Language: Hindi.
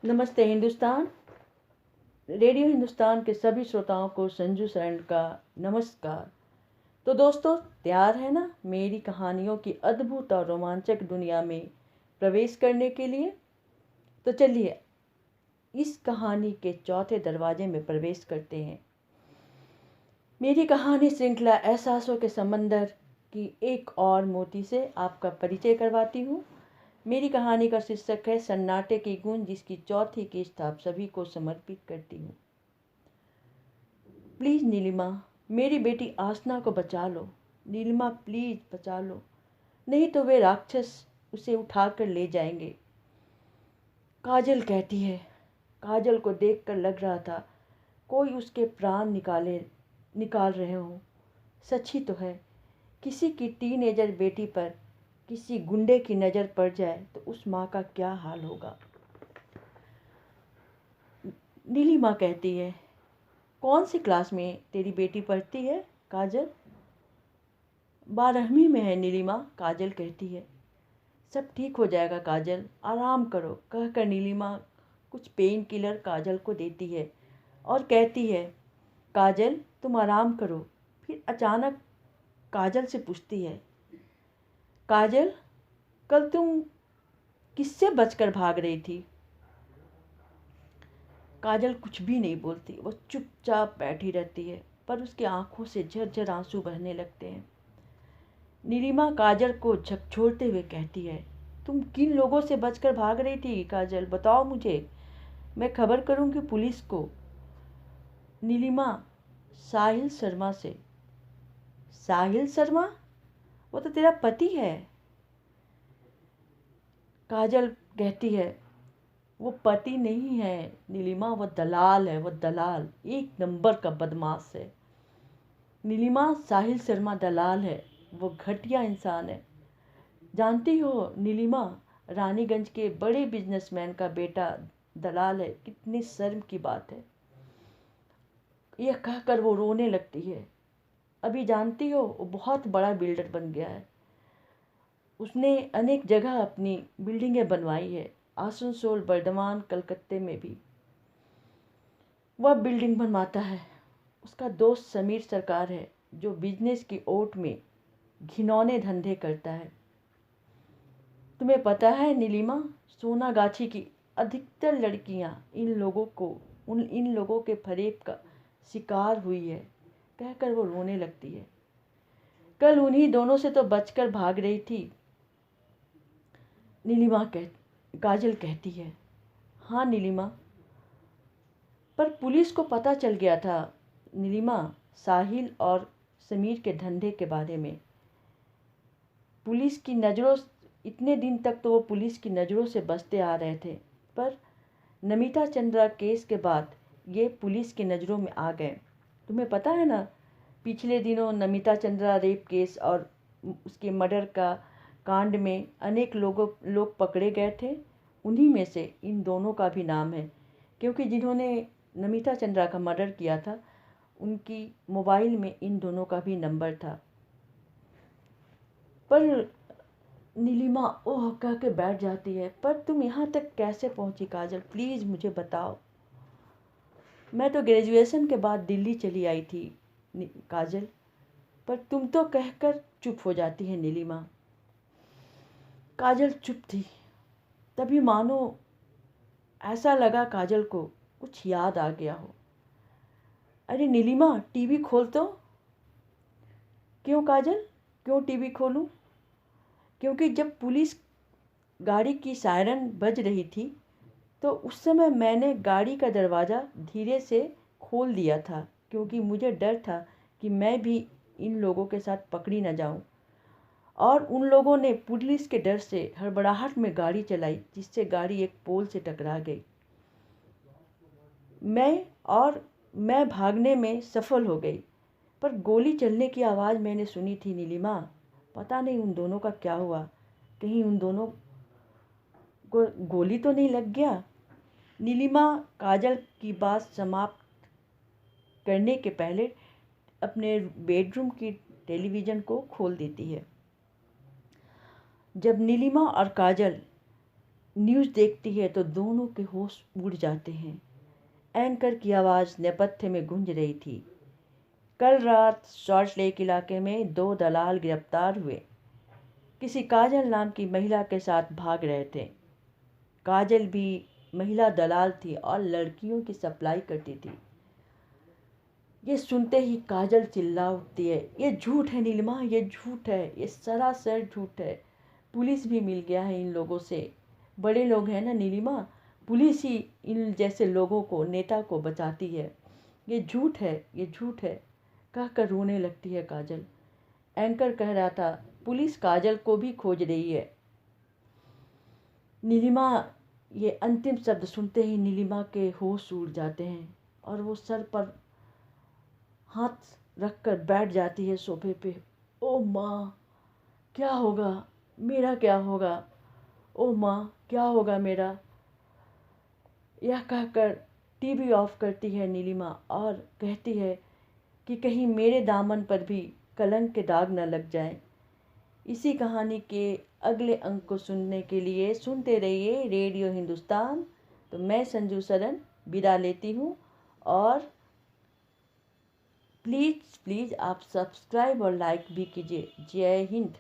नमस्ते हिंदुस्तान। रेडियो हिंदुस्तान के सभी श्रोताओं को संजू शरण का नमस्कार। तो दोस्तों, तैयार है ना मेरी कहानियों की अद्भुत और रोमांचक दुनिया में प्रवेश करने के लिए? तो चलिए इस कहानी के चौथे दरवाजे में प्रवेश करते हैं। मेरी कहानी श्रृंखला एहसासों के समंदर की एक और मोती से आपका परिचय करवाती हूँ। मेरी कहानी का शीर्षक है सन्नाटे की गूंज, जिसकी चौथी किस्त आप सभी को समर्पित करती हूँ। प्लीज़ नीलिमा, मेरी बेटी आसना को बचा लो। नीलिमा प्लीज़ बचा लो, नहीं तो वे राक्षस उसे उठाकर ले जाएंगे। काजल कहती है। काजल को देखकर लग रहा था कोई उसके प्राण निकाल रहे हों। सच ही तो है, किसी की टीनेजर बेटी पर किसी गुंडे की नज़र पड़ जाए तो उस माँ का क्या हाल होगा। नीलिमा कहती है, कौन सी क्लास में तेरी बेटी पढ़ती है काजल? 12वीं में है नीलिमा, काजल कहती है। सब ठीक हो जाएगा काजल, आराम करो, कहकर नीलिमा कुछ पेन किलर काजल को देती है और कहती है, काजल तुम आराम करो। फिर अचानक काजल से पूछती है, काजल कल तुम किससे बचकर भाग रही थी? काजल कुछ भी नहीं बोलती, वो चुपचाप बैठी रहती है, पर उसकी आंखों से झरझर आंसू बहने लगते हैं। नीलिमा काजल को झकझोरते हुए कहती है, तुम किन लोगों से बचकर भाग रही थी काजल, बताओ मुझे, मैं खबर करूंगी पुलिस को। नीलिमा, साहिल शर्मा से। साहिल शर्मा? वो तो तेरा पति है। काजल कहती है, वो पति नहीं है नीलिमा, वो दलाल है, वो दलाल, एक नंबर का बदमाश है। नीलिमा, साहिल शर्मा दलाल है, वो घटिया इंसान है। जानती हो नीलिमा, रानीगंज के बड़े बिजनेसमैन का बेटा दलाल है, कितनी शर्म की बात है। यह कहकर वो रोने लगती है। अभी जानती हो, वो बहुत बड़ा बिल्डर बन गया है। उसने अनेक जगह अपनी बिल्डिंगें बनवाई है, आसनसोल, बर्धमान, कलकत्ते में भी वह बिल्डिंग बनवाता है। उसका दोस्त समीर सरकार है, जो बिजनेस की ओट में घिनौने धंधे करता है। तुम्हें पता है नीलिमा, सोनागाछी की अधिकतर लड़कियां इन लोगों के फरेब का शिकार हुई है, कहकर वो रोने लगती है। कल उन्हीं दोनों से तो बचकर भाग रही थी। काजल कहती है, हाँ नीलिमा, पर पुलिस को पता चल गया था नीलिमा, साहिल और समीर के धंधे के बारे में। पुलिस की नज़रों इतने दिन तक तो वो पुलिस की नज़रों से बचते आ रहे थे, पर नमिता चंद्रा केस के बाद ये पुलिस की नज़रों में आ गए। तुम्हें पता है ना, पिछले दिनों नमिता चंद्रा रेप केस और उसके मर्डर का कांड में अनेक लोग पकड़े गए थे। उन्हीं में से इन दोनों का भी नाम है, क्योंकि जिन्होंने नमिता चंद्रा का मर्डर किया था उनकी मोबाइल में इन दोनों का भी नंबर था। पर नीलिमा ओह कह के बैठ जाती है, पर तुम यहाँ तक कैसे पहुँची काजल, प्लीज़ मुझे बताओ। मैं तो ग्रेजुएशन के बाद दिल्ली चली आई थी काजल, पर तुम तो कहकर चुप हो जाती है नीलिमा। काजल चुप थी। तभी मानो ऐसा लगा काजल को कुछ याद आ गया हो। अरे नीलिमा, टीवी खोल तो। क्यों काजल, क्यों टीवी खोलूं? क्योंकि जब पुलिस गाड़ी की सायरन बज रही थी तो उस समय मैंने गाड़ी का दरवाज़ा धीरे से खोल दिया था, क्योंकि मुझे डर था कि मैं भी इन लोगों के साथ पकड़ी न जाऊं। और उन लोगों ने पुलिस के डर से हड़बड़ाहट में गाड़ी चलाई, जिससे गाड़ी एक पोल से टकरा गई। मैं भागने में सफल हो गई, पर गोली चलने की आवाज़ मैंने सुनी थी नीलिमा। पता नहीं उन दोनों का क्या हुआ, कहीं उन दोनों को गोली तो नहीं लग गया। नीलिमा काजल की बात समाप्त करने के पहले अपने बेडरूम की टेलीविज़न को खोल देती है। जब नीलिमा और काजल न्यूज़ देखती है तो दोनों के होश उड़ जाते हैं। एंकर की आवाज़ नेपथ्य में गूंज रही थी। कल रात सॉल्ट लेक इलाके में 2 दलाल गिरफ्तार हुए। किसी काजल नाम की महिला के साथ भाग रहे थे। काजल भी महिला दलाल थी और लड़कियों की सप्लाई करती थी। ये सुनते ही काजल चिल्ला उठती है, ये झूठ है नीलिमा, ये झूठ है, ये सरासर झूठ है। पुलिस भी मिल गया है इन लोगों से। बड़े लोग हैं ना नीलिमा, पुलिस ही इन जैसे लोगों को, नेता को बचाती है। ये झूठ है, ये झूठ है, कहकर रोने लगती है काजल। एंकर कह रहा था, पुलिस काजल को भी खोज रही है। नीलिमा, ये अंतिम शब्द सुनते ही नीलिमा के होश उड़ जाते हैं और वो सर पर हाथ रखकर बैठ जाती है सोफे पे। ओ माँ, क्या होगा, मेरा क्या होगा, ओ माँ क्या होगा मेरा। यह कहकर टीवी ऑफ करती है नीलिमा और कहती है कि कहीं मेरे दामन पर भी कलंक के दाग न लग जाए। इसी कहानी के अगले अंक को सुनने के लिए सुनते रहिए रेडियो हिंदुस्तान। तो मैं संजू सरन विदा लेती हूँ और प्लीज़ प्लीज़ आप सब्सक्राइब और लाइक भी कीजिए। जय हिंद।